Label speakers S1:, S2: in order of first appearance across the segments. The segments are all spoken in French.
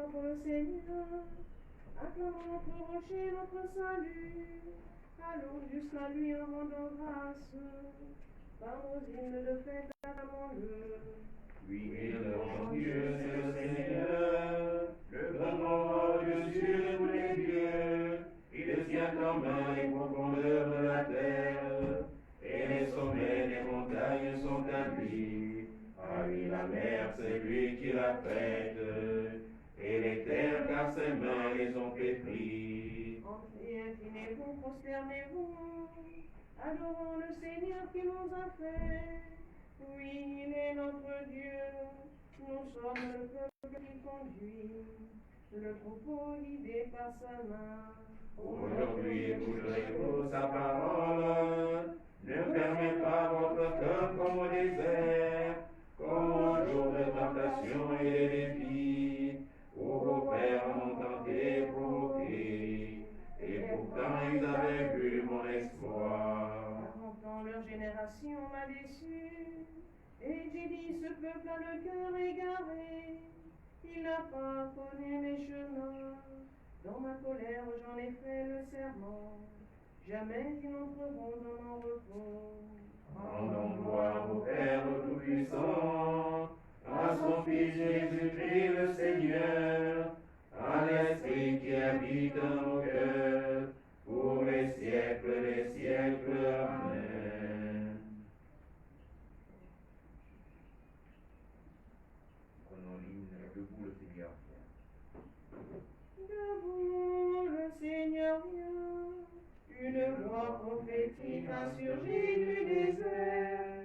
S1: notre Seigneur. Acclamons notre rocher, notre salut. Allons jusqu'à lui en rendant grâce. Par nos hymnes de fête, acclamons-le.
S2: Oui, le grand Dieu, c'est le Seigneur, le grand Dieu de tous les dieux. Il tient en main les profondeurs de la terre, et les sommets des montagnes sont à lui. À lui la mer, c'est lui qui l'a faite, et les terres, car ses mains les ont pétries.
S1: Entrez, inclinez-vous, prosternez-vous. Adorons le Seigneur qui nous a fait. Oui, il est notre Dieu. Nous sommes le peuple qui conduit, le troupeau guidé par sa main.
S2: Aujourd'hui, écouterez-vous sa parole. Ne fermez pas votre cœur comme au désert, comme au jour de tentation et des défis, où vos pères m'ont tenté et provoqué, et pourtant ils avaient vu mon espoir.
S1: Quand leur génération m'a déçu, et j'ai dit, ce peuple a le cœur égaré, il n'a pas connu mes chemins. Dans ma colère, j'en ai fait le serment, jamais ils n'entreront dans mon repos.
S2: Rendons gloire au Père Tout-Puissant, à son Fils Jésus-Christ le Seigneur, à l'Esprit qui habite dans nos cœurs, pour les siècles des siècles. Amen. Prenons l'hymne debout le Seigneur vient.
S1: Debout, le Seigneur vient. Une voix prophétique a surgi du désert.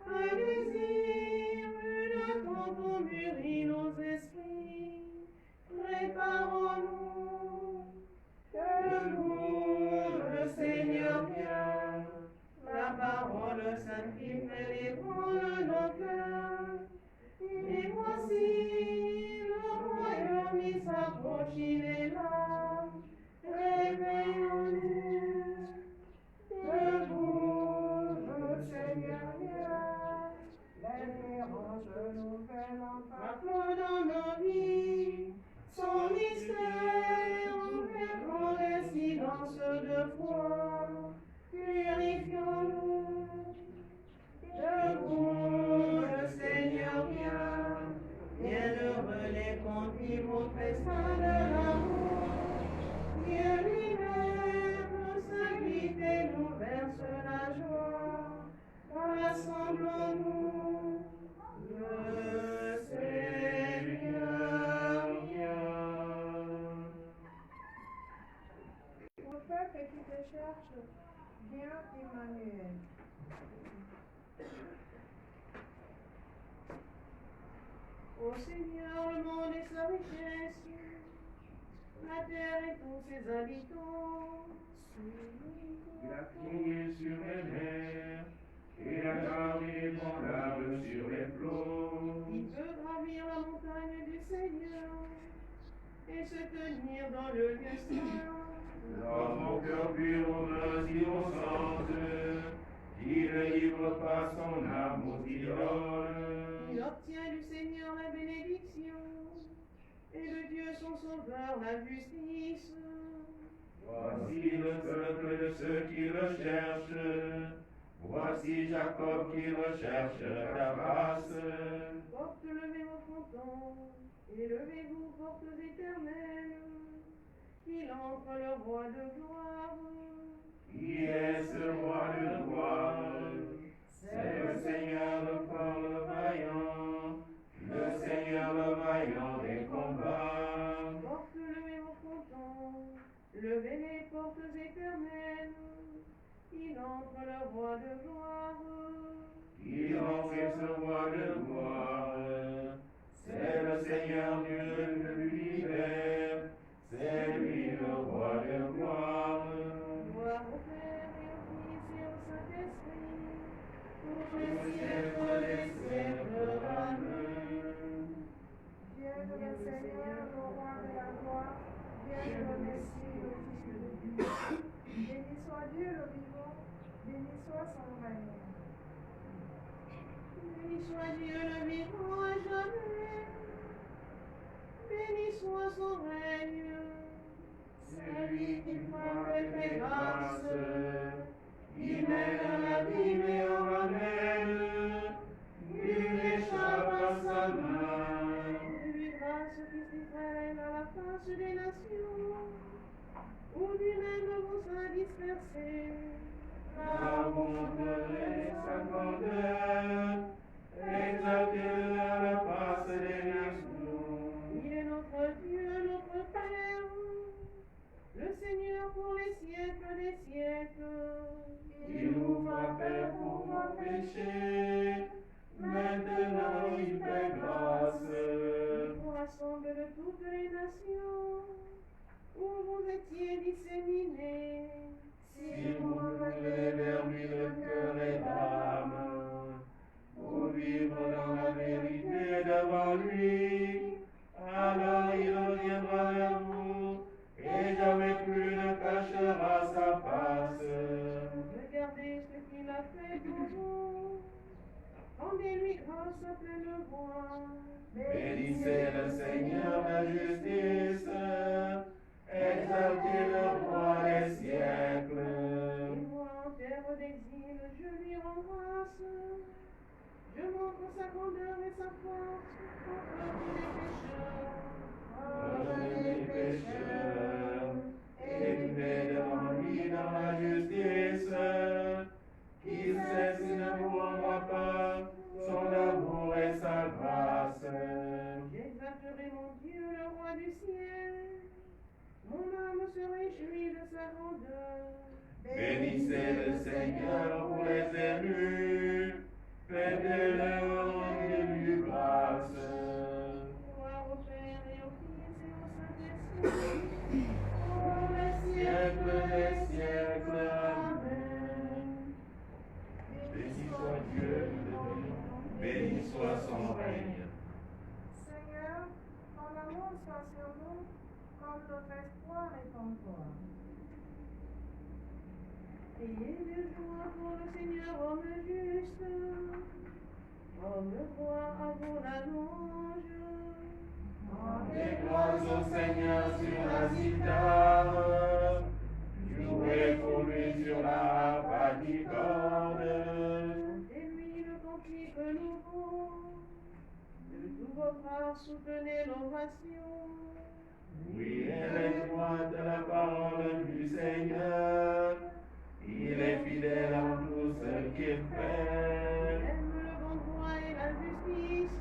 S1: Un désir, une attente ont mûri nos esprits. Préparons-nous. Debout, le Seigneur vient. La parole s'infiltre et ébranle nos cœurs. Et voici, le royaume il s'approche, il est là. Réveillons-nous. Debout, le Seigneur vient. L'espérance nouvelle entre dans nos vies. Son mystère, ouvrons les silences de foi. Purifions-nous. Debout, le Seigneur vient. Bienheureux les convives au festin de l'amour. Dieu lui-même s'invite nous verse la joie. Rassemblons-nous. Le Seigneur vient.
S3: Pour le peuple qui te cherche, viens Emmanuel.
S1: Ô Seigneur, le monde est sa richesse, la terre et tous ses habitants.
S2: Il a crié sur les mers, et a gravé les bandables sur les flots.
S1: Il peut gravir la montagne du Seigneur et se tenir dans le lieu saint.
S2: L'homme au cœur pur, aux mains innocentes, il ne livre pas son âme aux idoles.
S1: Il obtient du Seigneur la bénédiction et de Dieu son sauveur la justice.
S2: Voici le peuple de ceux qui le cherchent. Voici Jacob qui recherche ta race.
S1: Portes, levez vos frontons, et levez-vous, portes éternelles, qu'il entre le roi de gloire.
S2: Qui est ce roi de gloire? C'est le Seigneur le fort, le vaillant, le Seigneur le vaillant des combats.
S1: Portes, levez vos frontons, levez les portes éternelles, qu'il entre le roi de gloire.
S2: Qui entre ce roi de gloire? C'est le Seigneur Dieu de l'univers, c'est lui le roi de gloire.
S1: Gloire au Père et au Fils et au Saint-Esprit, pour
S2: Au
S1: les
S2: siècle des
S1: siècles.
S2: siècles. Amen.
S3: Viens le Seigneur, le roi de la gloire. Viens le Messie, le Fils de Dieu. Béni soit Dieu le vivant, béni soit son règne.
S1: Béni soit Dieu le vivant à jamais. Béni soit soit son règne.
S2: Celui qui prend tes grâces, qui met dans la vie et en ramène, nul n'échappe à sa main.
S1: Lui grâce Fils d'Israël à la face des nations, où lui-même vont se disperser.
S2: La bonté et sa grandeur, exaltez à la face des nations.
S1: Il est notre Dieu, notre Père, le Seigneur pour les siècles des siècles.
S2: Il nous frappait pour nos péchés, maintenant il fait grâce.
S1: Il vous rassemble de toutes les nations, où vous étiez disséminés.
S2: Si vous voulez vers lui le cœur et l'âme, pour vivre dans la vérité devant lui, alors il reviendra vers vous et jamais plus ne cachera sa face.
S1: Regardez ce qu'il a fait pour vous. Rendez-lui grâce à pleine voix.
S2: Bénissez le Seigneur la justice, exaltez le roi des siècles.
S1: Et moi, en terre d'exil, je lui rends grâce. Je montre sa grandeur et sa force contre les pécheurs.
S2: Élevez devant lui dans la justice, qui cesse ne vous rendra pas son amour et sa grâce.
S1: J'exalterai mon Dieu, le roi du ciel. Mon âme se réjouit de sa grandeur.
S2: Bénissez le Seigneur pour les élus, faites-le, rendez-lui grâce.
S1: Gloire au Père et au Fils et au Saint-Esprit. Pour les
S2: Siècle des siècles, amen. Béni soit Dieu, béni soit son règne.
S3: Seigneur, ton amour soit sur nous, comme notre espoir est en toi.
S1: Ayez de joie pour le Seigneur, homme juste. Homme roi à vous la louange.
S2: Rendez grâce au Seigneur sur la cithare, jouez pour lui sur la harpe à 10 cordes.
S1: Chantez-lui le cantique nouveau. De tous vos bras soutenez l'ovation.
S2: Oui, elle est droite de la parole du Seigneur, il est fidèle en tout ce qu'il fait.
S1: Aime le bon droit et la justice.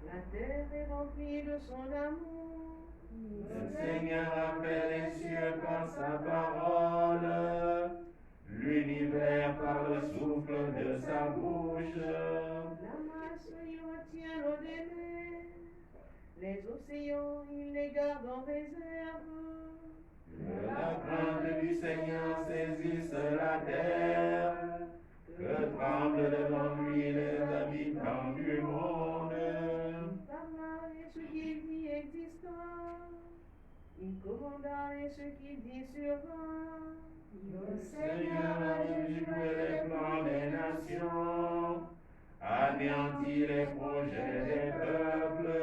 S1: La terre est remplie de son amour.
S2: Le Seigneur a fait les cieux par sa parole, l'univers par le souffle de sa bouche.
S1: La masse y retient l'eau des mers. Les océans, il les garde en réserve.
S2: Que la crainte du Seigneur saisisse la terre, que tremblent devant lui les habitants du monde.
S1: Parla et ce qu'il dit exista. Il commanda et ce qu'il dit survint.
S2: Le Seigneur a joué les plans des nations, anéanti les projets des peuples.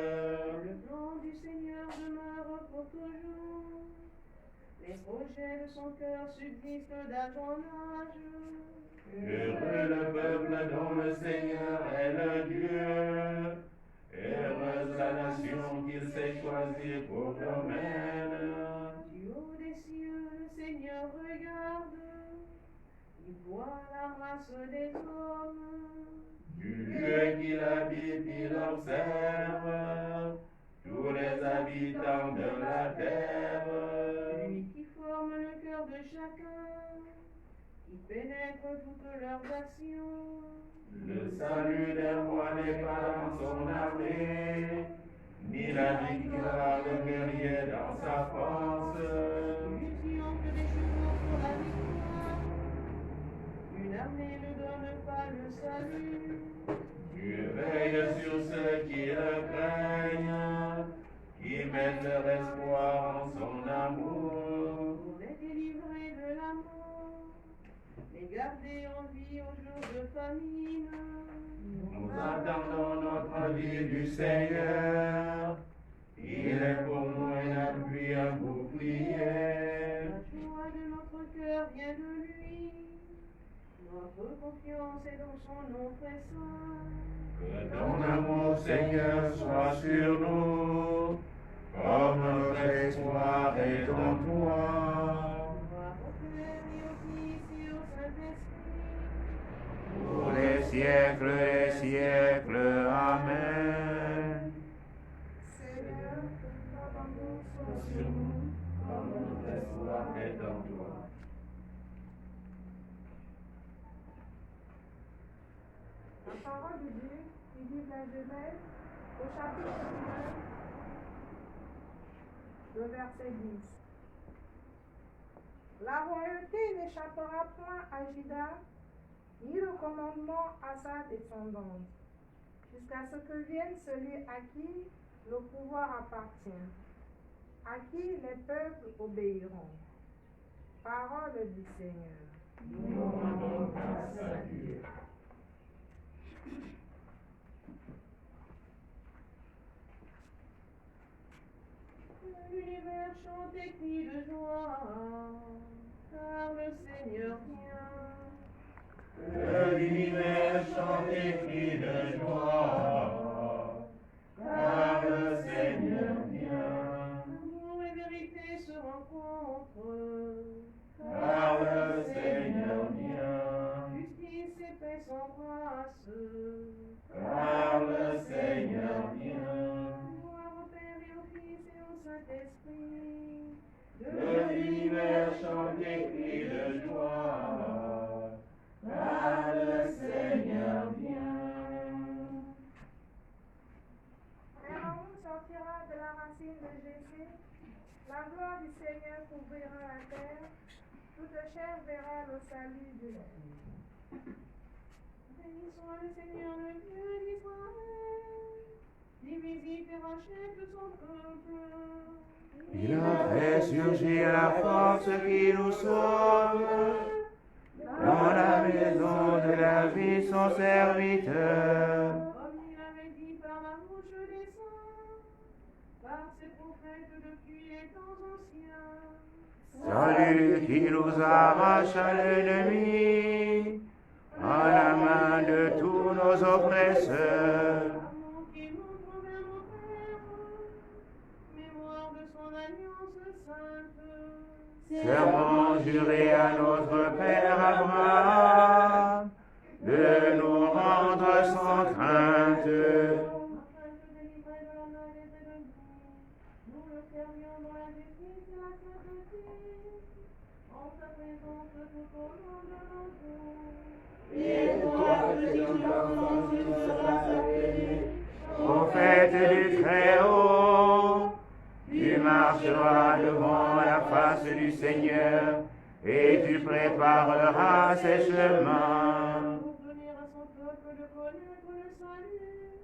S1: Le plan du Seigneur demeure pour toujours. Les projets de son cœur subsistent d'âge en âge.
S2: Heureux le peuple dont le Seigneur est le Dieu, heureuse la nation qu'il s'est choisie pour domaine.
S1: Du haut des cieux, le Seigneur regarde. Il voit la race des hommes.
S2: Du lieu qu'il habite, il observe tous les habitants de la terre.
S1: Lui qui forme le cœur de chacun, qui pénètre toutes leurs actions.
S2: Le salut des rois n'est pas dans son armée, ni la victoire de guerrier dans sa force.
S1: Du triomphe des chevaux pour la victoire. Une armée ne donne pas le salut.
S2: Tu veilles sur ceux qui le craignent, qui mettent leur espoir en son amour.
S1: Pour les délivrer de la mort, les garder en vie au jour de famine.
S2: Nous attendons notre vie du Seigneur. Il est
S1: notre confiance est dans son nom très saint.
S2: Que ton amour, Seigneur, soit sur nous, comme notre espoir est en toi.
S1: Gloire au Père et au Fils et au Saint-Esprit.
S2: Pour les siècles des siècles. Amen.
S3: Seigneur, que ton amour soit sur nous,
S2: Comme notre espoir est en toi.
S3: La parole de Dieu qui dit la Genèse au chapitre 9, le verset 10. La royauté n'échappera point à Juda, ni le commandement à sa descendance, jusqu'à ce que vienne celui à qui le pouvoir appartient, à qui les peuples obéiront. Parole du Seigneur.
S2: Nous rendons grâce à Dieu.
S1: L'univers chante et crie de joie, car le Seigneur vient.
S2: Que l'univers chante et crie de joie, car le Seigneur vient.
S1: Amour et vérité se rencontrent,
S2: Car le Seigneur vient.
S1: justice et paix s'embrassent.
S2: Car le Seigneur vient.
S1: Gloire au Père et au Fils et au Saint-Esprit.
S2: Que l'univers chante et crie de joie, car le Seigneur vient.
S3: Aaron sortira de la racine de Jessé, la gloire du Seigneur couvrira la terre, toute chair verra le salut de l'homme.
S1: Béni soit le Seigneur, le Dieu d'Israël, qui visite et rachète son peuple.
S2: Il a fait surgir la force qui nous sauve. Dans la maison de la vie, son serviteur.
S1: Comme il avait dit par la bouche des saints, par ses prophètes depuis les temps anciens.
S2: Salut qui nous arrache à l'ennemi, à la main de tous nos oppresseurs.
S1: Amour qui nous prend vers nos pères, mémoire de son alliance sainte.
S2: Serment juré à notre Père Abraham, de nous rendre sans crainte.
S1: Afin de délivrer de la main des ennemis, nous le servions dans la justice et la sainteté, en sa présence tout au long de nos jours.
S4: Et toi, petit enfant, tu seras appelé
S2: Prophète du Très-Haut, tu marcheras devant la face du Seigneur et tu prépareras ses chemins.
S1: Pour donner à son peuple de connaître le salut,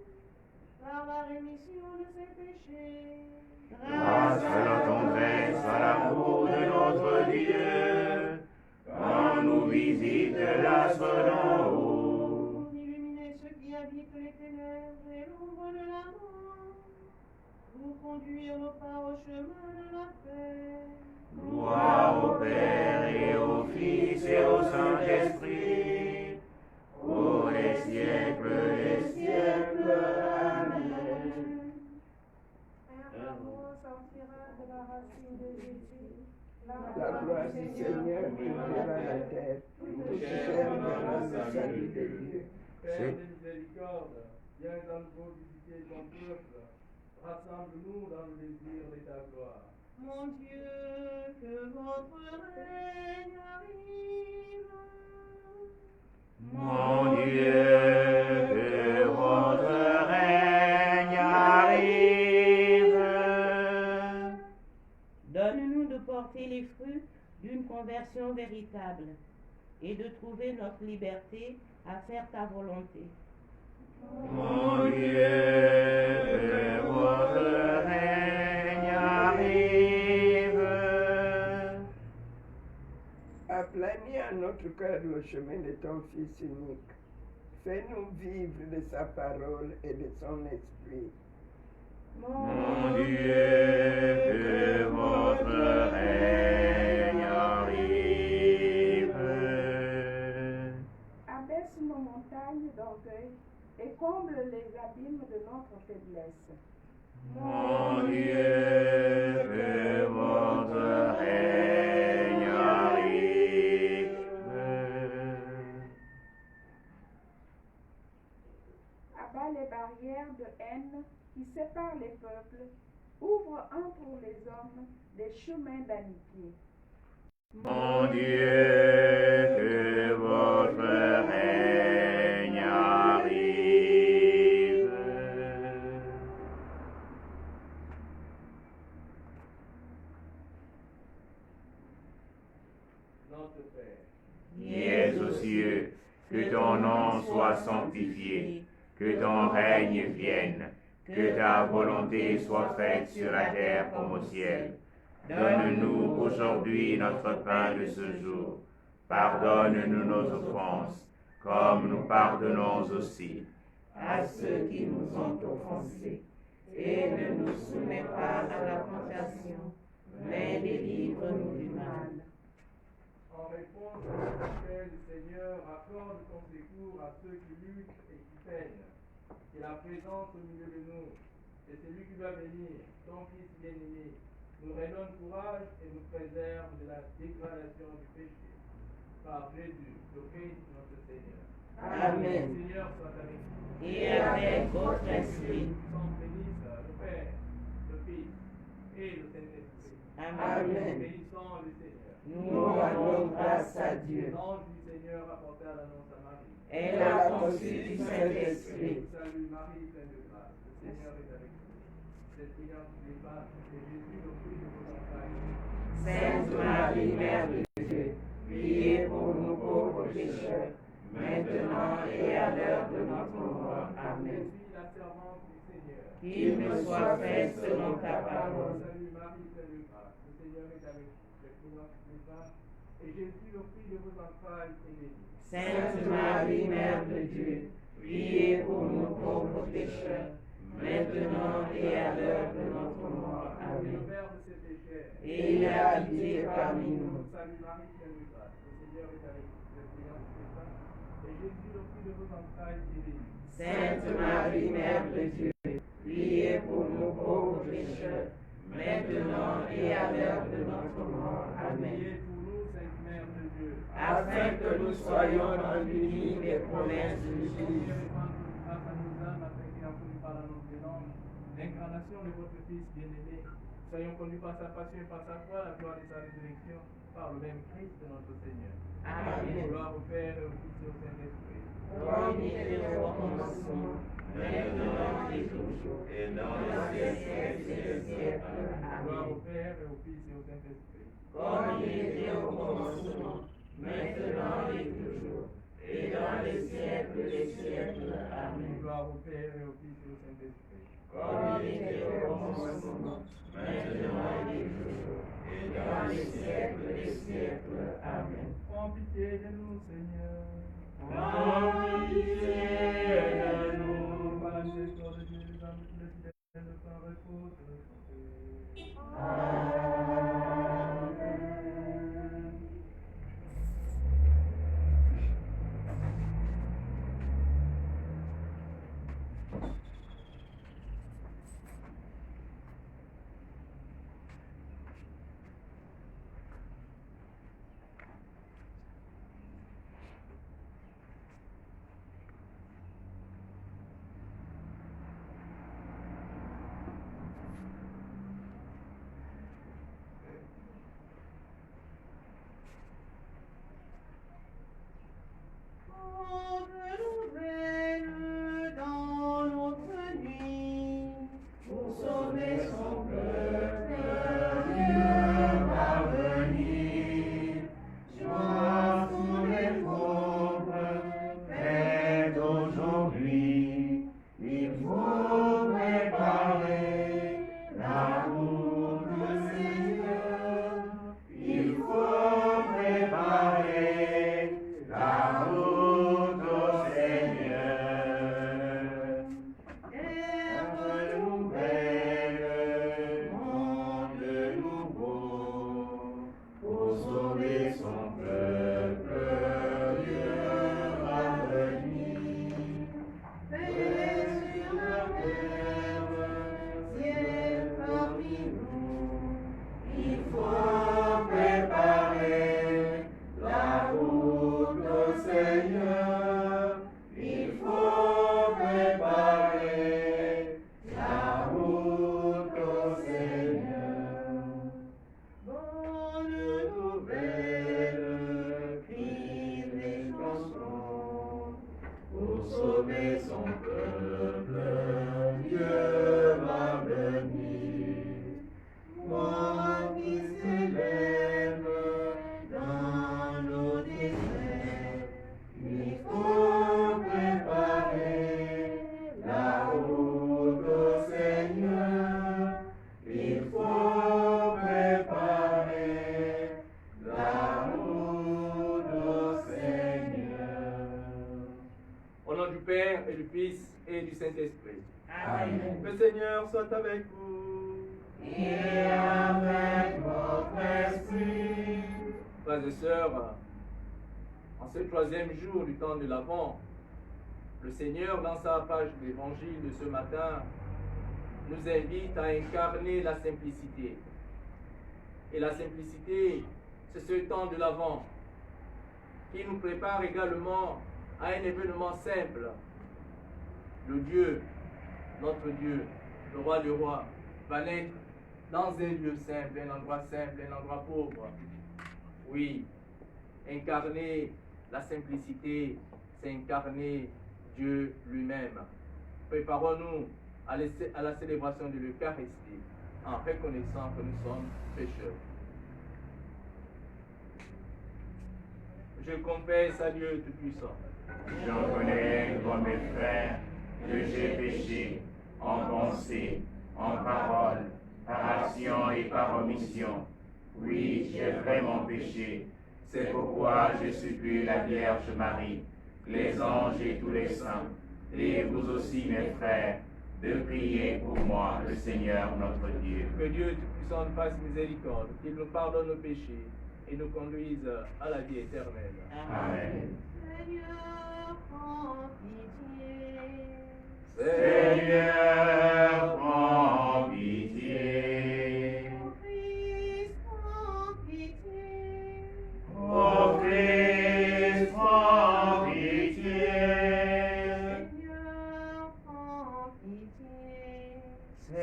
S1: par la rémission de ses péchés.
S2: Grâce à la tendresse, à l'amour de notre Dieu, quand nous visite l'astre d'en haut.
S1: Pour illuminer ceux qui habitent les ténèbres et l'ombre de la mort, pour conduire nos pas au chemin de la paix.
S2: Gloire au Père et au Fils et au Saint-Esprit, pour les siècles des siècles. Amen.
S3: Un rameau sortira de la racine de Jessé,
S4: la gloire du Seigneur couvrira la terre, toute chair verra le salut de Dieu.
S5: Père de miséricorde, viens dans le beau visiter ton peuple. Rassemble-nous dans le désir de ta gloire.
S1: Mon Dieu, que votre règne arrive.
S2: Mon Dieu, que votre règne arrive.
S6: Donne-nous de porter les fruits d'une conversion véritable et de trouver notre liberté à faire ta volonté.
S2: Mon Dieu, que votre règne arrive.
S4: Aplanis à notre cœur le chemin de ton Fils unique. Fais-nous vivre de sa parole et de son esprit.
S2: Mon Dieu, que votre règne arrive.
S3: pour les hommes des chemins d'amitié.
S2: Mon Dieu, que votre règne arrive.
S5: Notre Père,
S2: Qui es aux cieux, que ton nom soit sanctifié, que ton règne vienne, que ta volonté soit faite sur la terre comme au ciel. Donne-nous aujourd'hui notre pain de ce jour. Pardonne-nous nos offenses, comme nous pardonnons aussi
S6: À ceux qui nous ont offensés, et ne nous soumets pas à la tentation, mais délivre-nous du mal.
S5: en réponse à cet appel, Seigneur, accorde ton secours à ceux qui luttent et qui peinent. Que la présence au milieu de nous de celui qui doit venir, ton Fils bien-aimé, nous redonne courage et nous préserve de la dégradation du péché. Par Jésus, le Christ, notre Seigneur.
S6: Amen.
S5: Le Seigneur soit avec vous.
S6: Et avec votre esprit.
S5: Sans bénisse le Père, le Fils et le Saint-Esprit.
S6: Amen.
S5: Bénissons le Seigneur.
S6: Nous rendons grâce à Dieu.
S5: L'ange du Seigneur apporta l'annonce à Marie.
S6: Elle a conçu du Saint-Esprit.
S5: Salut Marie, pleine de grâce, le Seigneur est avec vous. Cette prière des femmes, et Jésus, le fruit de vos entrailles.
S6: Sainte Marie, Mère de Dieu, priez pour nous pauvres pécheurs, maintenant et à l'heure de notre mort.
S5: Je
S6: Amen.
S5: suis la servante du Seigneur.
S6: Qu'il me soit fait selon ta parole.
S5: Salut Marie, pleine de grâce, le Seigneur est avec vous. Cette prière des femmes, et Jésus, le fruit de vos entrailles, est béni.
S6: Sainte Marie, Mère de Dieu, priez pour nous pauvres pécheurs, maintenant et à l'heure de notre mort.
S5: Le
S6: Amen.
S5: Verbe s'est fait chair.
S6: Et il a habité parmi nous.
S5: Salut Marie, pleine de grâce, le Seigneur est avec vous. Cette prière des femmes, et Jésus, le fruit de vos entrailles, est béni.
S6: Sainte Marie, Mère de Dieu, priez pour nous pauvres pécheurs, maintenant et à l'heure de notre mort. Amen.
S5: Priez pour nous, Sainte Mère de Dieu.
S6: Afin que nous soyons dans l'unique des promesses de
S5: Priez
S6: Jésus.
S5: grâce à nos âmes, afin qu'accordé par la noble langue, l'incarnation de votre Fils bien-aimé, soyons connus par sa passion et par sa croix, la gloire de sa résurrection, par le même Christ notre Seigneur.
S6: Amen.
S5: Gloire au Père et au Fils et au Saint-Esprit.
S6: Comme il était au commencement, maintenant et toujours, et dans les siècles des siècles.
S5: Gloire au
S6: Amen.
S5: Père et au Fils et au Saint-Esprit.
S6: Comme il était au commencement, maintenant et toujours, et dans les siècles des siècles. Amen.
S5: Gloire au Père et au Fils et au Saint-Esprit.
S6: Comme il était au commencement, maintenant et toujours, et dans les siècles des siècles. Amen.
S5: Prends pitié de nous, Seigneur.
S6: Prends pitié de nous.
S5: Par la miséricorde de Dieu, les âmes de tous les fidèles de temps reposent de santé.
S6: Amen.
S5: Seigneur soit avec vous.
S2: Et avec votre esprit.
S5: Frères et sœurs, en ce troisième jour du temps de l'Avent, le Seigneur, dans sa page d'évangile de ce matin, nous invite à incarner la simplicité. Et la simplicité, c'est ce temps de l'Avent qui nous prépare également à un événement simple. Le Dieu, notre Dieu, le roi du roi, va naître dans un lieu simple, un endroit pauvre. Oui, incarner la simplicité, c'est incarner Dieu lui-même. Préparons-nous à la célébration de l'Eucharistie en reconnaissant que nous sommes pécheurs. Je confesse à Dieu Tout-Puissant.
S2: Je reconnais devant mes frères que j'ai péché en pensée, en parole, par action et par omission. Oui, j'ai vraiment péché. C'est pourquoi je supplie la Vierge Marie, les anges et tous les saints, et vous aussi mes frères, de prier pour moi, le Seigneur notre Dieu.
S5: Que Dieu Tout-Puissant nous fasse miséricorde, qu'il nous pardonne nos péchés et nous conduise à la vie éternelle.
S2: Amen.
S6: Seigneur, prends pitié.
S2: Seigneur, prends pitié.
S6: Ô Christ, prends pitié.
S2: Ô Christ, prends pitié.
S6: Seigneur, prends pitié.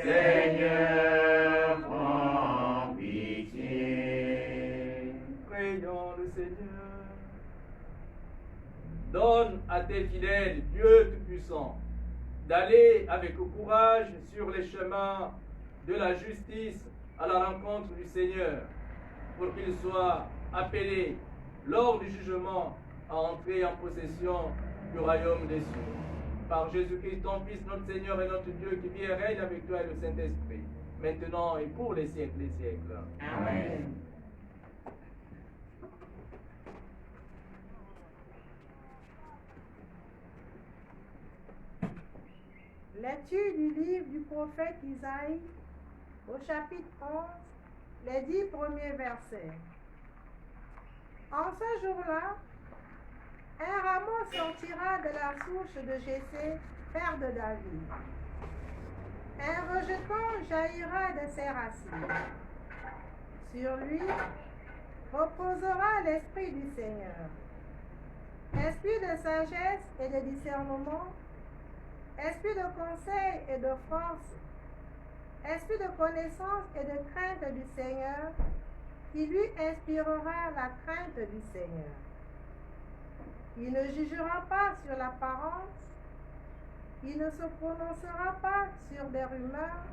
S2: Seigneur, prends pitié.
S5: Prions le Seigneur. Donne à tes fidèles, Dieu Tout-Puissant, d'aller avec courage sur les chemins de la justice à la rencontre du Seigneur, pour qu'ils soient appelés lors du jugement à entrer en possession du royaume des cieux. Par Jésus-Christ, ton Fils, notre Seigneur et notre Dieu, qui vit et règne avec toi et le Saint-Esprit, maintenant et pour les siècles des siècles.
S2: Amen.
S3: Lecture du livre du prophète Isaïe au chapitre 11, les 10 premiers versets. En ce jour-là, un rameau sortira de la souche de Jessé, père de David. Un rejeton jaillira de ses racines. Sur lui reposera l'esprit du Seigneur. Esprit de sagesse et de discernement, esprit de conseil et de force, esprit de connaissance et de crainte du Seigneur, qui lui inspirera la crainte du Seigneur. Il ne jugera pas sur l'apparence, il ne se prononcera pas sur des rumeurs,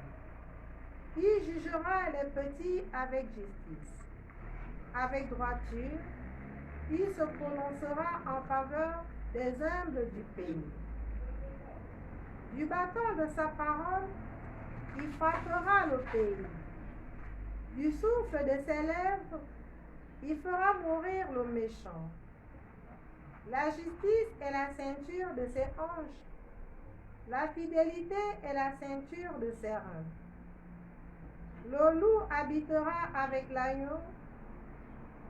S3: il jugera les petits avec justice. Avec droiture, il se prononcera en faveur des humbles du pays. Du bâton de sa parole, il frappera le pays. Du souffle de ses lèvres, il fera mourir le méchant. La justice est la ceinture de ses hanches. La fidélité est la ceinture de ses reins. Le loup habitera avec l'agneau.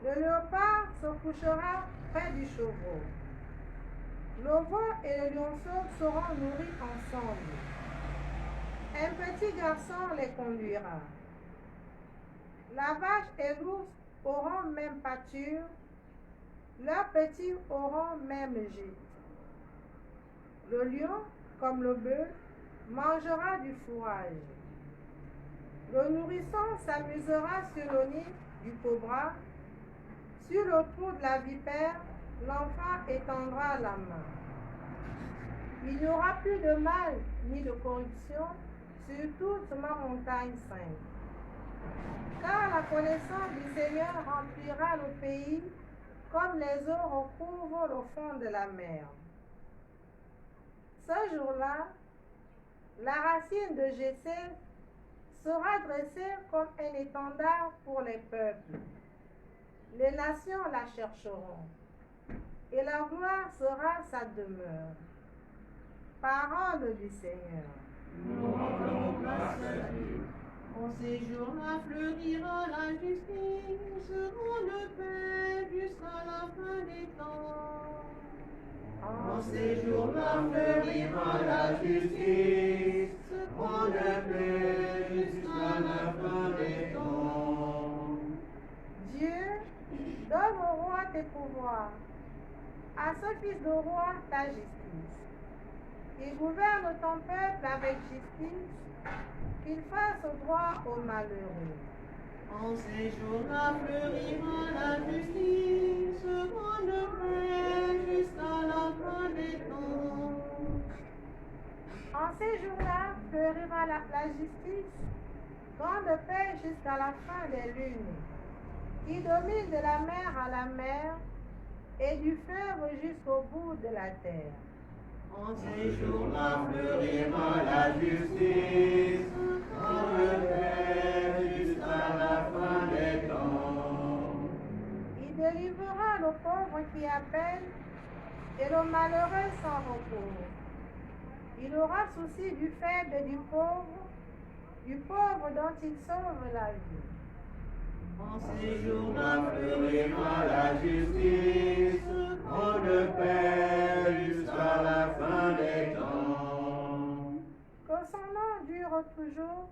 S3: Le léopard se couchera près du chevreau. Le veau et le lionceau seront nourris ensemble. Un petit garçon les conduira. La vache et l'ours auront même pâture. Leurs petits auront même gîte. Le lion, comme le bœuf, mangera du fourrage. Le nourrisson s'amusera sur le nid du cobra. Sur le trou de la vipère, l'enfant étendra la main. Il n'y aura plus de mal ni de corruption sur toute ma montagne sainte. Car la connaissance du Seigneur remplira le pays comme les eaux recouvrent le fond de la mer. Ce jour-là, la racine de Jessé sera dressée comme un étendard pour les peuples. Les nations la chercheront, et la gloire sera sa demeure. Parole du Seigneur.
S2: nous rendons grâce à Dieu.
S6: En ces jours-là fleurira la justice, grande paix jusqu'à la fin des temps.
S2: En ces jours-là fleurira la justice, grande paix jusqu'à la fin des temps.
S3: Dieu, donne au roi tes pouvoirs, à ce fils de roi ta justice. Il gouverne ton peuple avec justice, qu'il fasse droit aux malheureux.
S6: En ces jours-là fleurira la justice, grande paix jusqu'à la fin des temps.
S3: En ces jours-là fleurira la justice, grande paix jusqu'à la fin des lunes, qui domine de la mer à la mer et du fleuve jusqu'au bout de la terre.
S6: En
S2: Ces jours-là fleurira la justice, grande paix jusqu'à la fin des temps.
S3: Il délivrera le pauvre qui appelle et le malheureux sans recours. Il aura souci du faible et du pauvre dont il sauve la vie.
S6: En ces jours-là
S2: Fleurira la justice, grande paix jusqu'à la fin des temps.
S3: Que son nom dure toujours,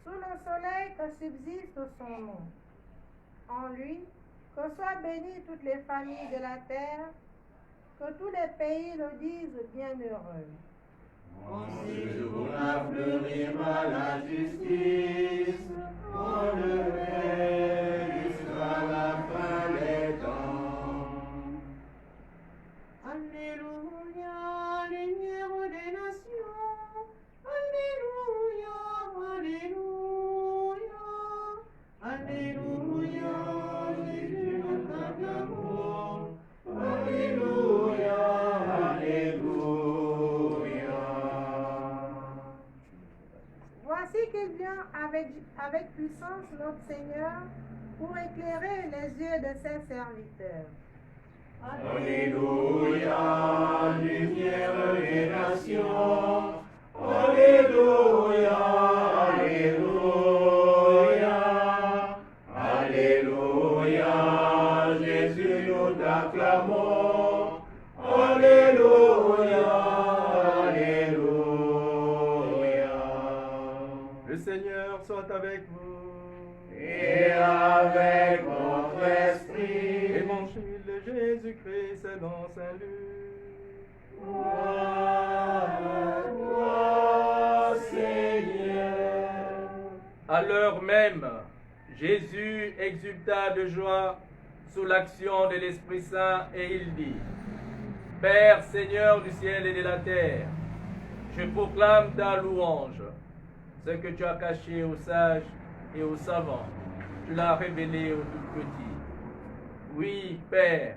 S3: sous le soleil que subsiste son nom. En lui, que soient bénies toutes les familles de la terre, que tous les pays le disent bienheureux.
S2: En ce jour-là fleurira la justice, grande paix jusqu'à la fin des temps.
S6: Alléluia, lumière des nations. Alléluia, alléluia. Alléluia, Jésus notre d'amour.
S2: Alléluia, alléluia.
S3: Voici qu'il vient avec puissance notre Seigneur pour éclairer les yeux de ses serviteurs.
S2: Alléluia, lumière des nations. Alléluia, alléluia. Alléluia, Jésus nous t'acclamons. Alléluia, alléluia.
S5: Le Seigneur soit avec vous.
S2: Et avec votre esprit.
S5: Évangile de Jésus-Christ selon Saint Luc.
S2: Gloire à toi, Seigneur.
S5: À l'heure même, Jésus exulta de joie sous l'action de l'Esprit Saint et il dit: Père, Seigneur du ciel et de la terre, je proclame ta louange. Ce que tu as caché aux sages et aux savants, tu l'as révélé aux tout petits. Oui, Père,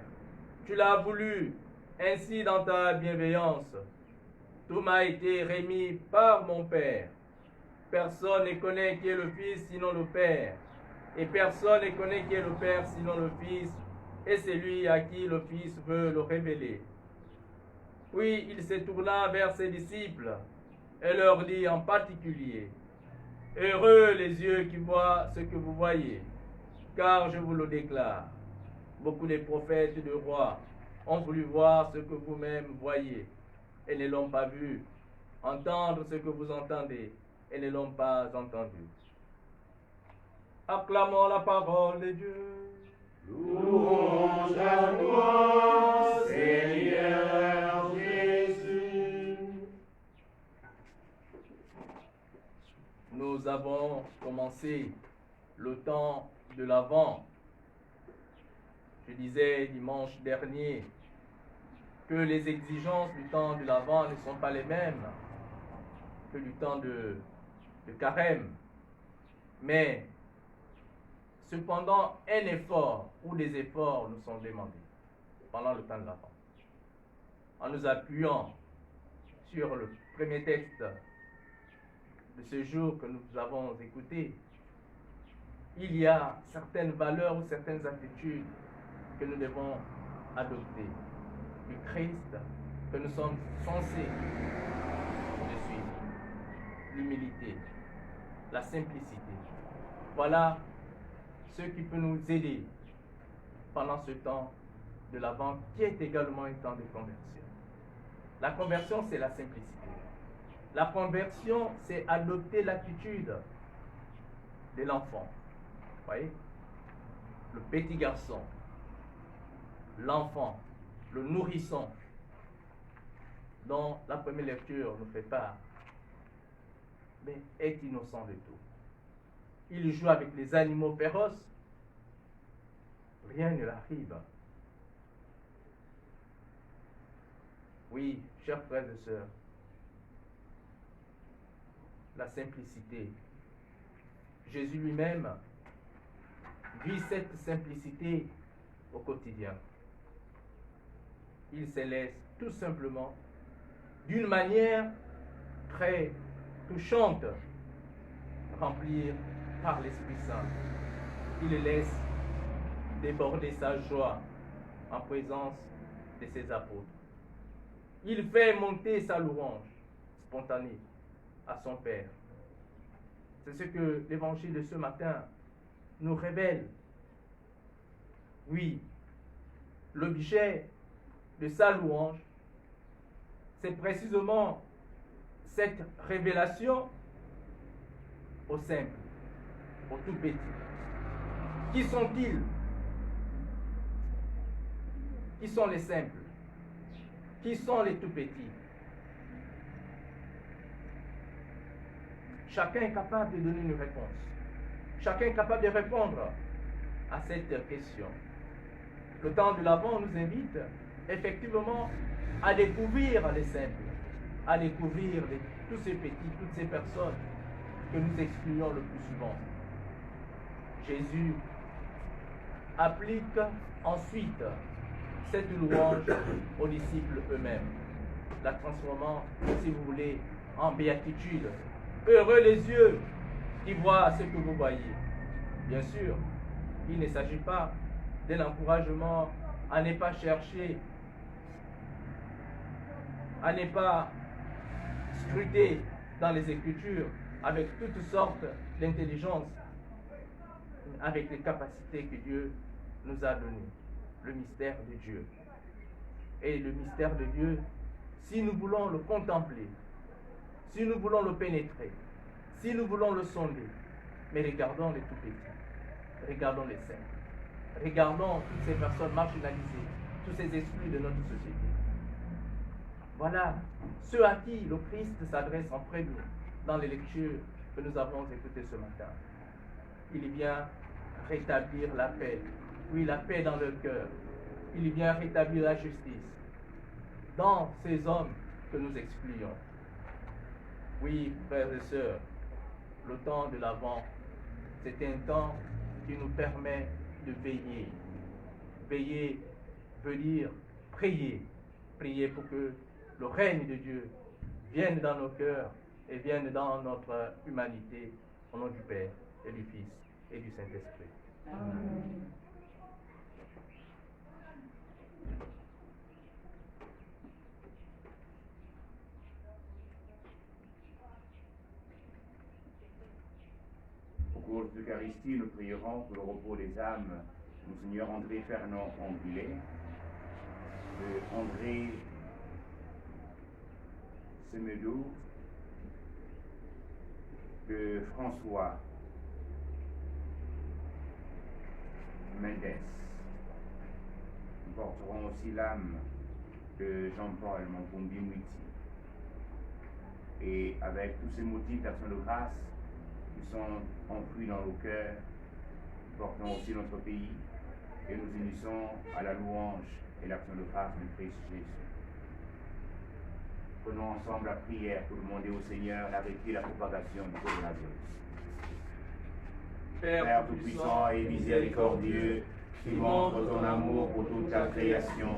S5: tu l'as voulu ainsi dans ta bienveillance. Tout m'a été remis par mon Père. Personne ne connaît qui est le Fils sinon le Père, et personne ne connaît qui est le Père sinon le Fils, et c'est lui à qui le Fils veut le révéler. Puis il se tourna vers ses disciples et leur dit en particulier: Heureux les yeux qui voient ce que vous voyez, car je vous le déclare, beaucoup de prophètes et de rois ont voulu voir ce que vous-même voyez et ne l'ont pas vu, entendre ce que vous entendez et ne l'ont pas entendu. Acclamons la parole de Dieu.
S2: Louange à toi, Seigneur Jésus.
S5: Nous avons commencé le temps de l'Avent. Je disais dimanche dernier que les exigences du temps de l'Avent ne sont pas les mêmes que du temps de Carême. Mais cependant, un effort ou des efforts nous sont demandés pendant le temps de l'Avent. En nous appuyant sur le premier texte de ce jour que nous avons écouté, il y a certaines valeurs ou certaines attitudes que nous devons adopter du Christ que nous sommes censés de suivre.
S7: l'humilité, la simplicité. Voilà ce qui peut nous aider pendant ce temps de l'Avent qui est également un temps de conversion. La conversion, c'est la simplicité. La conversion, c'est adopter l'attitude de l'enfant. Vous voyez? Le petit garçon, l'enfant, le nourrisson, dont la première lecture nous fait part, mais est innocent de tout. Il joue avec les animaux féroces, rien ne l'arrive. Oui, chers frères et sœurs, la simplicité. Jésus lui-même vit cette simplicité au quotidien. Il se laisse tout simplement, d'une manière très touchante, remplir par l'Esprit Saint. Il laisse déborder sa joie en présence de ses apôtres. Il fait monter sa louange spontanée à son Père. C'est ce que l'évangile de ce matin nous révèle. Oui, l'objet de sa louange, c'est précisément cette révélation au simple, au tout petit. Qui sont-ils? Qui sont les simples? Qui sont les tout petits? Chacun est capable de donner une réponse. Chacun est capable de répondre à cette question. Le temps de l'Avent nous invite effectivement à découvrir les simples, à découvrir tous ces petits, toutes ces personnes que nous excluons le plus souvent. Jésus applique ensuite cette louange aux disciples eux-mêmes, la transformant, si vous voulez, en béatitude. Heureux les yeux qui voient ce que vous voyez. Bien sûr, il ne s'agit pas d'un encouragement à ne pas chercher, à ne pas scruter dans les Écritures avec toutes sortes d'intelligence, avec les capacités que Dieu nous a données, le mystère de Dieu. Et le mystère de Dieu, si nous voulons le contempler, si nous voulons le pénétrer, si nous voulons le sonder, mais regardons les tout petits, regardons les simples, regardons toutes ces personnes marginalisées, tous ces exclus de notre société. Voilà ceux à qui le Christ s'adresse en premier dans les lectures que nous avons écoutées ce matin. Il vient rétablir la paix, oui, la paix dans leur cœur. Il vient rétablir la justice dans ces hommes que nous excluons. Oui, frères et sœurs, le temps de l'Avent, c'est un temps qui nous permet de veiller. Veiller veut dire prier. Prier pour que le règne de Dieu vienne dans nos cœurs et vienne dans notre humanité, au nom du Père et du Fils et du Saint-Esprit. Amen.
S2: Au cours de l'Eucharistie, nous prierons pour le repos des âmes de Monseigneur André Fernand Angulé, de André Semedo, de François Mendes. Nous porterons aussi l'âme de Jean-Paul Mangumbi-Mwiti. Et avec tous ces motifs d'action de grâce qui sont enfouis dans nos cœurs, nous portons aussi notre pays et nous unissons à la louange et l'action de grâce du Christ Jésus. Prenons ensemble la prière pour demander au Seigneur d'arrêter la propagation du coronavirus. Père tout-puissant et miséricordieux, qui montre ton amour pour toute ta création,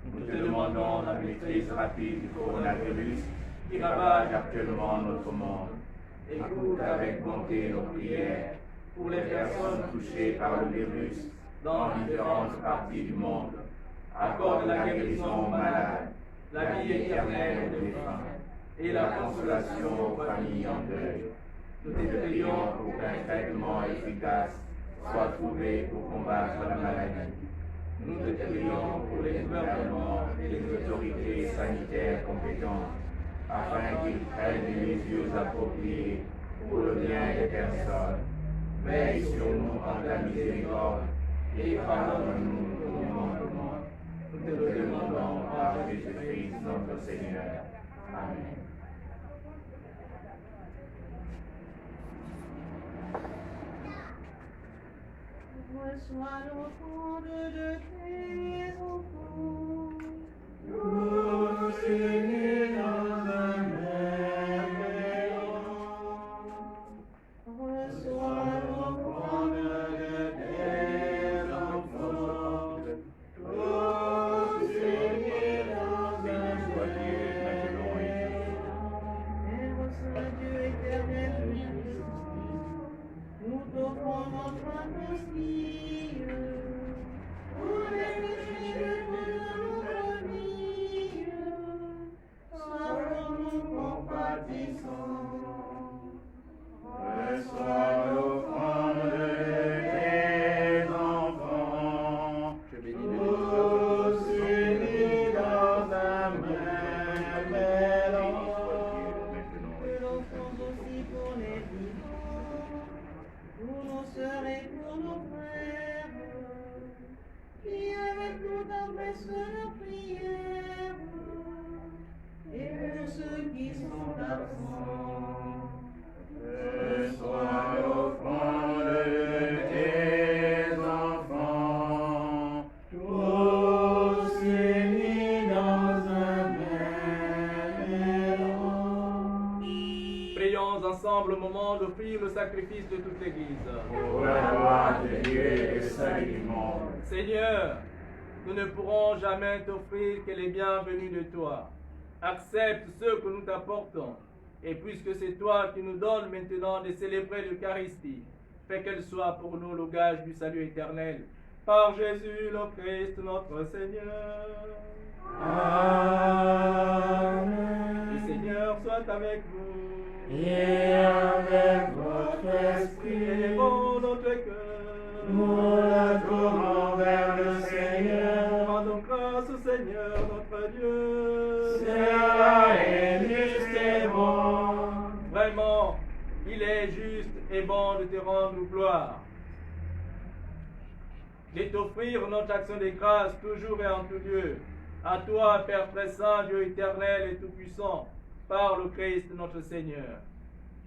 S2: nous te demandons la maîtrise rapide du coronavirus qui ravage actuellement notre monde. Écoute avec bonté nos prières pour les personnes touchées par le virus dans différentes parties du monde. Accorde la guérison aux malades, la vie éternelle aux défunts. et la consolation aux familles en deuil. Nous te prions pour qu'un traitement efficace soit trouvé pour combattre la maladie. Nous te prions pour les gouvernements et les autorités sanitaires compétentes, afin qu'ils prennent des mesures appropriées pour le bien des personnes. Veille sur nous en ta miséricorde et pardonne-nous nos manquements. Nous te le demandons par Jésus-Christ notre Seigneur. Amen.
S6: Reçois l'offrande de tes enfants.
S2: Tous unis dans un même élan.
S6: Reçois
S2: L'offrande de tes enfants. Tous unis dans un même élan.
S6: Père Saint Dieu éternel puissant, nous t'offrons notre hostie pour les péchés de notre vie. Sois pour nous compatissant.
S2: Reçois l'offrande de tes enfants. Tous unis dans un même élan.
S6: Que l'on fonde aussi pour les vivants, pour nos sœurs et pour nos frères, qui avec nous adressent leurs prières, et pour ceux qui sont absents.
S2: Reçois l'offrande de tes enfants. Tous unis dans un même élan.
S7: Prions ensemble au moment d'offrir le sacrifice de toute l'Église.
S2: Pour la gloire de Dieu et le salut du monde.
S7: Seigneur, nous ne pourrons jamais t'offrir que les bienvenus de toi. Accepte ce que nous t'apportons. Et puisque c'est toi qui nous donnes maintenant de célébrer l'Eucharistie, fais qu'elle soit pour nous le gage du salut éternel. Par Jésus le Christ notre Seigneur.
S2: Amen.
S7: Le Seigneur soit avec vous.
S2: Et avec votre esprit,
S7: Élevons notre cœur.
S2: nous la tournons vers le Seigneur.
S7: Rendons grâce au Seigneur notre Dieu.
S2: Cela est juste et bon.
S7: Vraiment, il est juste et bon de te rendre gloire. De t'offrir notre action de grâce toujours et en tout lieu. À toi, Père très saint, Dieu éternel et tout-puissant, par le Christ notre Seigneur.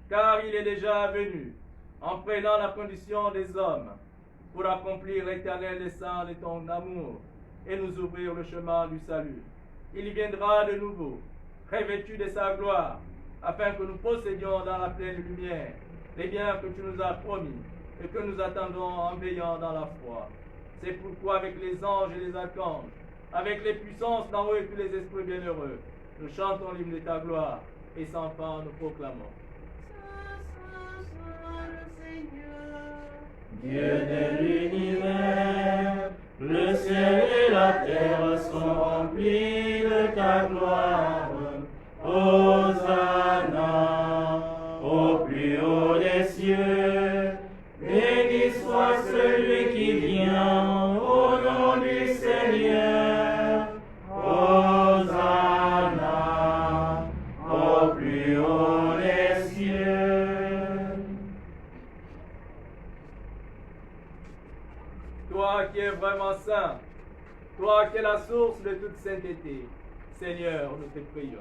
S7: Car il est déjà venu, en prenant la condition des hommes, pour accomplir l'éternel dessein de ton amour et nous ouvrir le chemin du salut. Il viendra de nouveau, revêtu de sa gloire, afin que nous possédions dans la pleine lumière les biens que tu nous as promis et que nous attendons en veillant dans la foi. C'est pourquoi avec les anges et les archanges, avec les puissances d'en haut et tous les esprits bienheureux, nous chantons l'hymne de ta gloire et sans fin nous proclamons.
S2: Dieu de l'univers, le ciel et la terre sont remplis de ta gloire. Hosanna, au plus haut des cieux, béni soit celui qui vient au nom du Seigneur. Hosanna, au plus haut des cieux.
S7: Toi qui es vraiment saint, toi qui es la source de toute sainteté, Seigneur, nous te prions.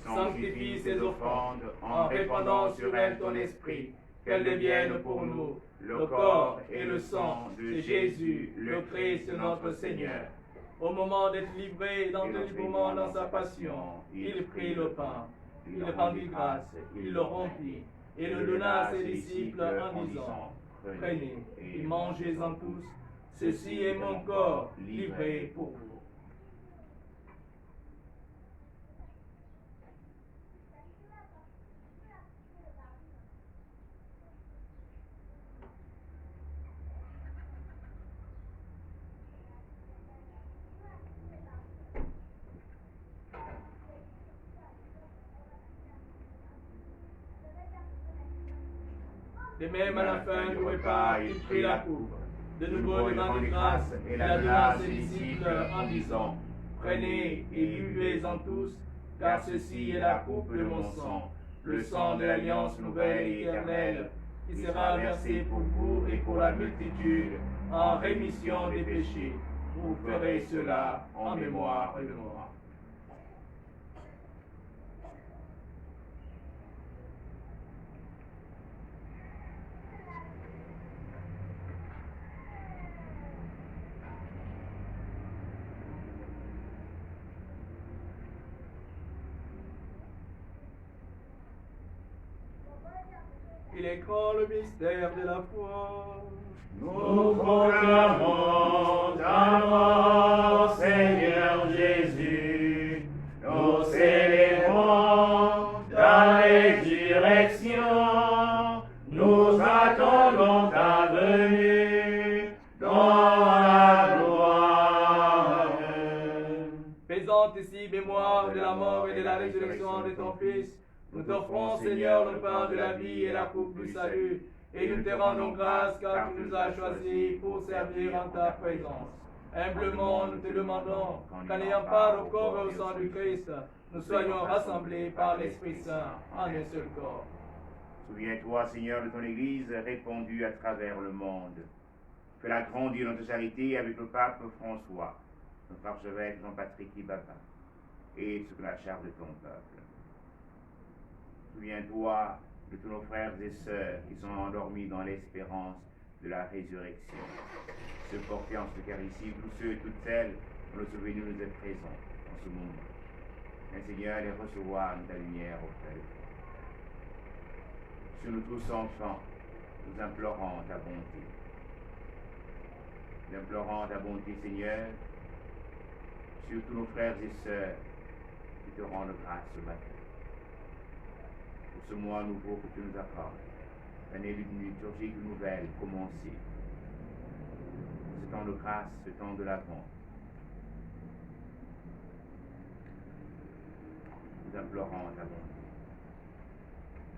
S7: Sanctifie ces offrandes en répandant sur elles ton esprit, qu'elles deviennent pour nous le corps et le sang de Jésus, le Christ notre Seigneur. Au moment d'être livré dans le librement dans sa passion, il prit le pain, il rendit grâce, il le rompit et le donna à ses disciples en disant, prenez et mangez-en tous, ceci est mon corps livré pour vous. De même, à la fin du repas, il prit la coupe. De nouveau, il rendit grâce et la donna à ses disciples en disant, prenez et buvez-en tous, car ceci est la coupe de mon sang, le sang de l'alliance nouvelle et éternelle, qui sera versé pour vous et pour la multitude en rémission des péchés. Vous ferez cela en mémoire de moi. Il est grand le mystère de la foi.
S2: Nous proclamons ta mort, Seigneur Jésus. Nous célébrons ta résurrection. Nous attendons ta venue dans la gloire.
S7: Faisant ici mémoire de la mort et de la résurrection de ton Fils, nous t'offrons, Seigneur, le pain de la vie et la coupe du salut, et nous te rendons grâce car tu nous as choisis pour servir en ta présence. Humblement, nous te demandons qu'en ayant part au corps et au sang du Christ, nous soyons rassemblés par l'Esprit Saint en un seul corps.
S2: Souviens-toi, Seigneur, de ton Église répandue à travers le monde. Fais-la grandir dans ta charité avec le pape François, notre archevêque Jean-Patrick Ibaba, et sous la charge de ton peuple. Souviens-toi de tous nos frères et sœurs qui sont endormis dans l'espérance de la résurrection. Ceux portés en ce Eucharistie, tous ceux et toutes celles dont le souvenir nous est présent en ce moment. Mais Seigneur, les recevoir de ta lumière auprès de toi. Sur nous tous enfants, nous implorons ta bonté. Nous implorons ta bonté, Seigneur, sur tous nos frères et sœurs qui te rendent grâce ce matin. Pour ce mois nouveau que tu nous accordes, l'année d'une liturgique nouvelle commencée. Ce temps de grâce, ce temps de l'Avent. Nous implorons ta bonté.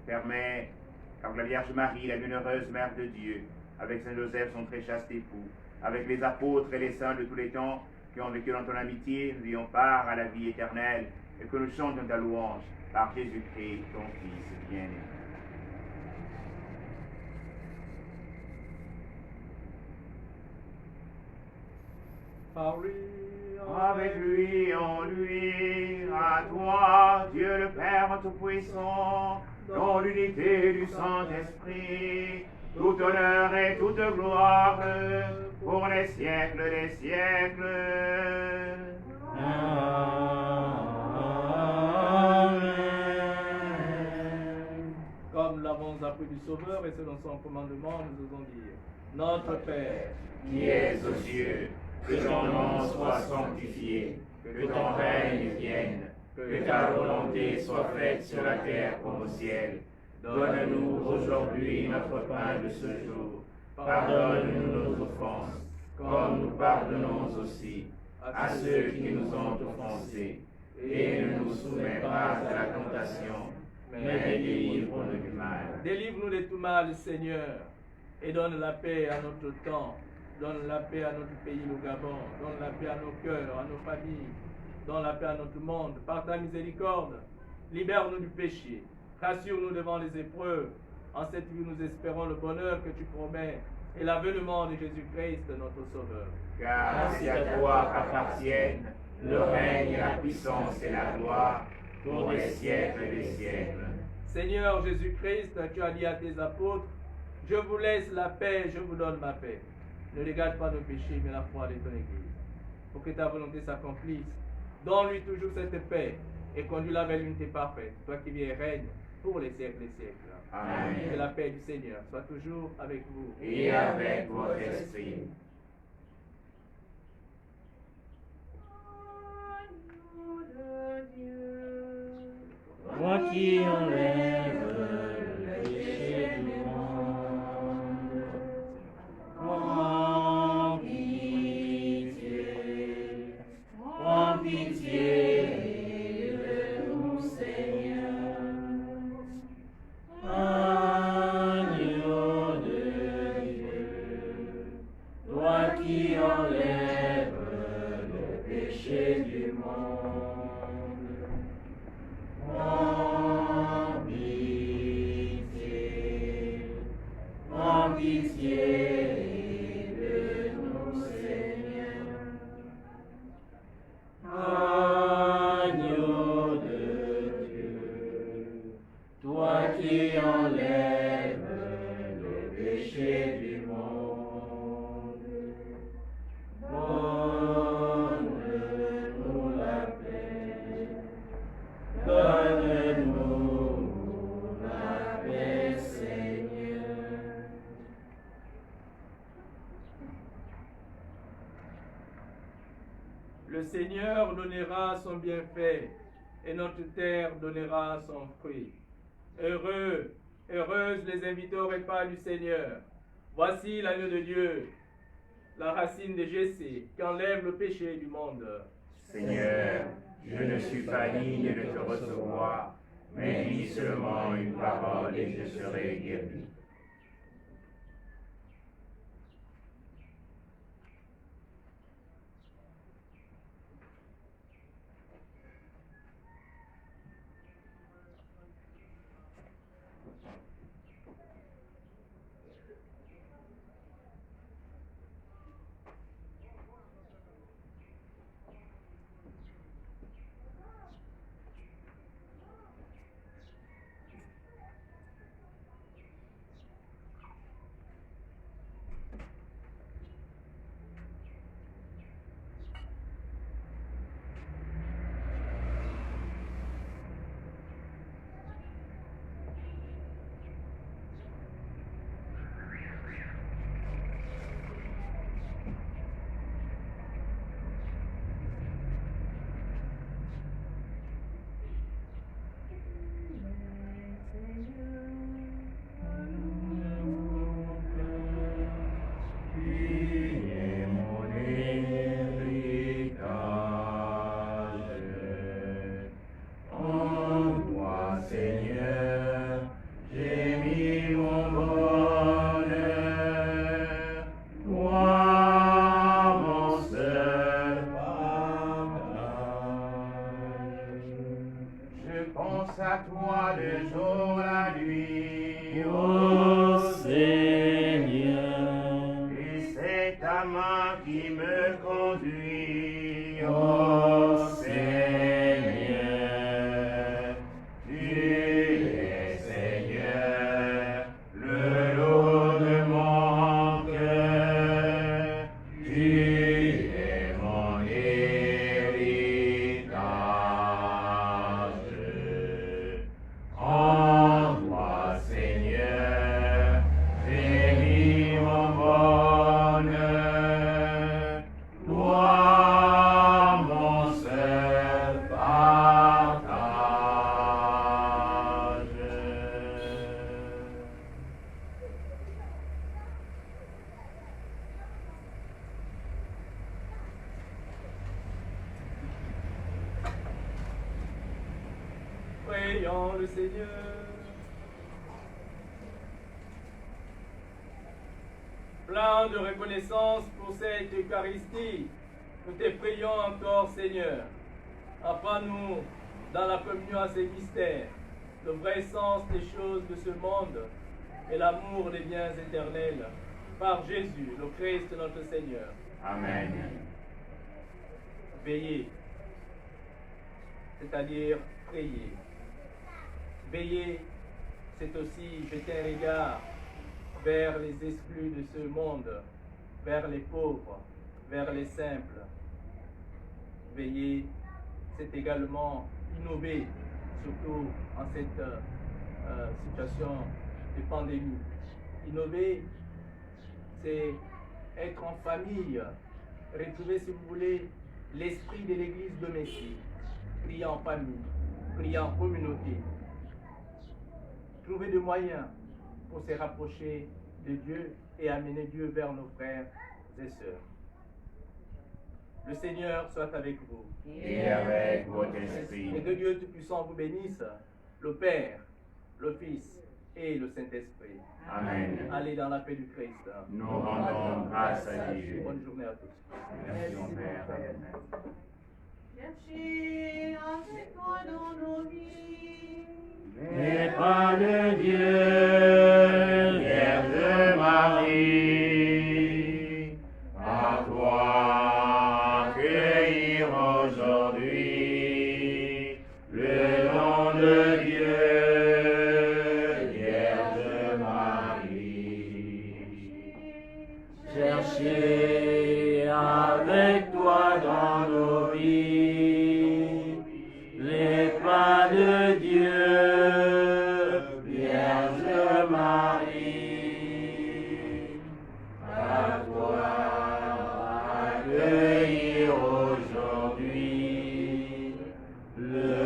S2: Permets, car la Vierge Marie, la bienheureuse Mère de Dieu, avec Saint Joseph, son très chaste époux, avec les apôtres et les saints de tous les temps qui ont vécu dans ton amitié, nous ayons part à la vie éternelle et que nous chantons ta louange par Jésus-Christ, ton Fils bien-aimé.
S7: Par lui,
S2: Avec lui, en lui, à toi, Dieu le Père Tout-Puissant, dans l'unité du Saint-Esprit, tout honneur et toute gloire pour les siècles des siècles. Amen.
S7: comme l'avons appris du Sauveur et selon son commandement, nous osons dire, Notre Père,
S2: Qui es aux cieux, que ton nom soit sanctifié, que ton règne vienne, que ta volonté soit faite sur la terre comme au ciel. Donne-nous aujourd'hui notre pain de ce jour. Pardonne-nous nos offenses, comme nous pardonnons aussi à ceux qui nous ont offensés. Et ne nous soumets pas à la tentation, mais délivre-nous du mal.
S7: délivre-nous de tout mal, Seigneur, et donne la paix à notre temps, donne la paix à notre pays, le Gabon, donne la paix à nos cœurs, à nos familles, donne la paix à notre monde, par ta miséricorde, libère-nous du péché, rassure-nous devant les épreuves, en cette vie nous espérons le bonheur que tu promets, et l'avènement de Jésus-Christ, notre Sauveur.
S2: Car c'est à toi qu'appartiennent le règne, la puissance et la gloire pour les siècles des siècles.
S7: Seigneur Jésus-Christ, tu as dit à tes apôtres, je vous laisse la paix, je vous donne ma paix. Ne regarde pas nos péchés, mais la foi de ton Église. Pour que ta volonté s'accomplisse, donne-lui toujours cette paix et conduis-la vers l'unité parfaite, toi qui viens et règnes pour les siècles des siècles.
S2: Amen.
S7: Que la paix du Seigneur soit toujours avec vous.
S2: Et avec votre esprit.
S1: Agneau de Dieu,
S6: Toi qui enlèves le péché du monde, prends pitié de nous, Seigneur. Agneau
S7: Le Seigneur donnera son bienfait et notre terre donnera son fruit. Heureux, heureuses les invités au repas du Seigneur. Voici l'agneau de Dieu, la racine de Jessé, qui enlève le péché du monde.
S2: Seigneur, je ne suis pas digne de te recevoir, mais dis seulement une parole et je serai guéri.
S7: Prions le Seigneur. Plein de reconnaissance pour cette Eucharistie, nous te prions encore, Seigneur. Apprends-nous, dans la communion à ces mystères, le vrai sens des choses de ce monde et l'amour des biens éternels, par Jésus, le Christ notre Seigneur.
S2: Amen.
S7: Veillez, c'est-à-dire prier. Veiller, c'est aussi jeter un regard vers les exclus de ce monde, vers les pauvres, vers les simples. Veiller, c'est également innover, surtout en cette situation de pandémie. Innover, c'est être en famille, retrouver, si vous voulez, l'esprit de l'Église domestique, prier en famille, prier en communauté. Trouver des moyens pour se rapprocher de Dieu et amener Dieu vers nos frères et sœurs. Le Seigneur soit avec vous.
S2: Et avec votre esprit.
S7: Et que Dieu Tout-Puissant vous bénisse, le Père, le Fils et le Saint-Esprit.
S2: Amen.
S7: Allez dans la paix du Christ.
S2: Nous rendons grâce à Dieu.
S7: Bonne journée à tous.
S2: Merci, mon Père.
S6: Cherchez avec toi dans nos vies.
S2: Les pas de Dieu, Vierge Marie, à toi cueillir aujourd'hui le nom de Dieu, Vierge Marie. Cherchez avec toi dans nos vies les pas de Dieu, Vierge Marie. Le